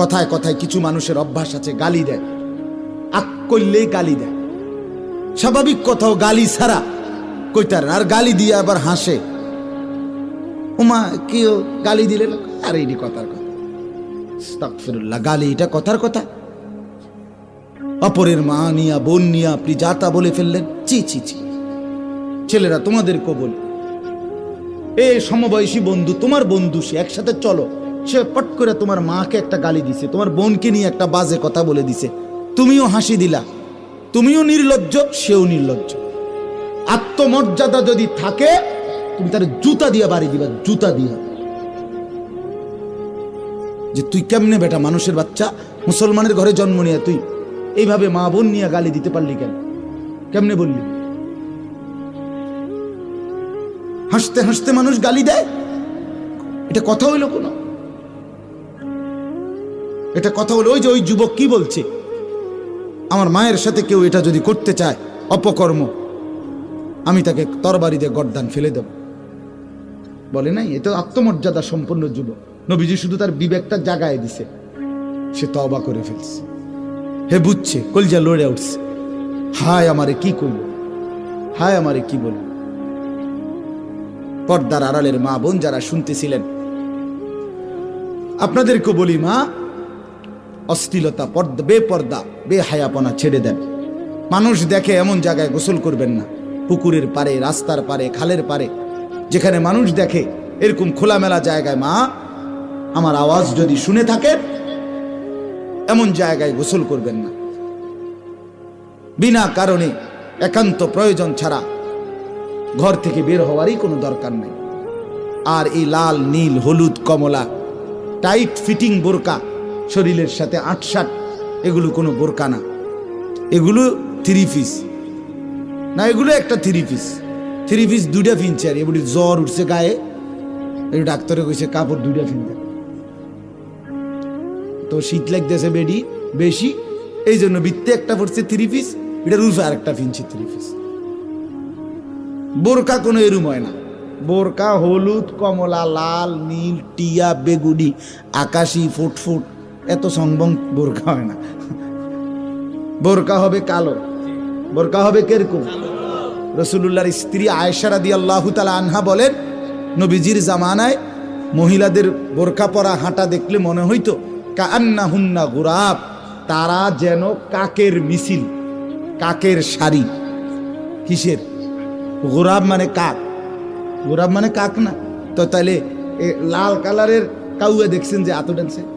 কথায় কথায় কিছু মানুষের অভ্যাস আছে, গালি দেয়, আক করলেই গালি দেয়। স্বাভাবিক কথাও গালি ছাড়া কইতার, আর গালি দিয়ে আবার হাসে। ওমা কেউ গালি দিলে আর এইটি কথার কথা, আস্তাগফিরুল্লাহ, গালি এটা কথার কথা? অপরের মা নিয়া বোন নিয়া আপনি যা তা বলে ফেললেন, চি চি চি। ছেলেরা তোমাদের কবল, এ সমবয়সী বন্ধু, তোমার বন্ধু, সে একসাথে চলো, সে পট করে তোমার মাকে একটা গালি দিছে, তোমার বোনকে নিয়ে একটা বাজে কথা বলে দিছে, তুমিও হাসি দিলা, তুমিও নির্লজ্জ, সেও নির্লজ্জ। আত্মমর্যাদা যদি থাকে তুমি তার জুতা দিয়ে বাড়ি দিবা, জুতা দিয়া, যে তুই কেমনে বেটা মানুষের বাচ্চা, মুসলমানের ঘরে জন্ম নিয়ে তুই এইভাবে মা বোন নিয়ে গালি দিতে পারলি কেন? কেমনে বললি? হাসতে হাসতে মানুষ গালি দেয়, এটা কথা হইল কোন? এটা কথা হলো? ওই যে ওই যুবক কি বলছে, আমার মায়ের সাথে কেউ এটা যদি করতে চায় অপকর্ম, আমি তাকে তরবারি দিয়ে গর্দান ফেলে দেব। বলে নাই? এটা আত্মমর্যাদা সম্পন্ন যুবক। নবীজি শুধু তার বিবেকটা জাগায় দিছে, সে তওবা করে ফেলছে। হে বুঝছে, কলজা লড়ে উঠছে, হায় আমারে কি কইল, হায় আমারে কি বলল। পর্দার আড়ালের মা বোন যারা শুনতেছিলেন, আপনাদেরকে বলি, মা, অশ্লীলতা, পর্দা, বেপর্দা, বেহায়াপনা ছেড়ে দেন। মানুষ দেখে এমন জায়গায় গোসল করবেন না, পুকুরের পারে, রাস্তার পারে, খালের পারে, যেখানে মানুষ দেখে এরকম খোলামেলা জায়গায়, মা, আমার আওয়াজ যদি শুনে থাকেন, এমন জায়গায় গোসল করবেন না। বিনা কারণে একান্ত প্রয়োজন ছাড়া ঘর থেকে বের হওয়ারই কোনো দরকার নাই। আর এই লাল, নীল, হলুদ, কমলা টাইট ফিটিং বোরকা, শরীরের সাথে আটসাট, এগুলো কোনো বোরকা না, এগুলো থ্রি পিস না, এগুলো একটা থ্রি পিস। থ্রি পিস দুইটা ফিনছে, আর এগুলি জ্বর উঠছে গায়ে, এই ডাক্তারে কইছে কাপড় দুইটা ফিনতে, তো শীত লাগতেছে বেডি বেশি, এই জন্য বৃত্তে একটা পড়ছে থ্রি পিস, এটার উল্ফে আর একটা ফিনছে থ্রি পিস। বোরকা কোনো এরুম হয় না। বোরকা হলুদ, কমলা, লাল, নীল, টিয়া, বেগুনি, আকাশি, ফুটফুট, এত সংবং বোরকা হয় না। বোরকা হবে কালো। বোরকা হবে কিরকম? রাসূলুল্লাহর স্ত্রী আয়েশা রাদিয়াল্লাহু তাআলা আনহা বলেন, নবীজির জামানায় মহিলাদের বোরকা পরা হাঁটা দেখলে মনে হইতো কাআন্নাহুন্না গুরাব, তারা যেন কাকের মিছিল, কাকের সারি। কিসের? গোরাব মানে কাক, গোরাব মানে কাক না তো? তাইলে লাল কালারের কাউয়া দেখছেন যে এত ডানছে,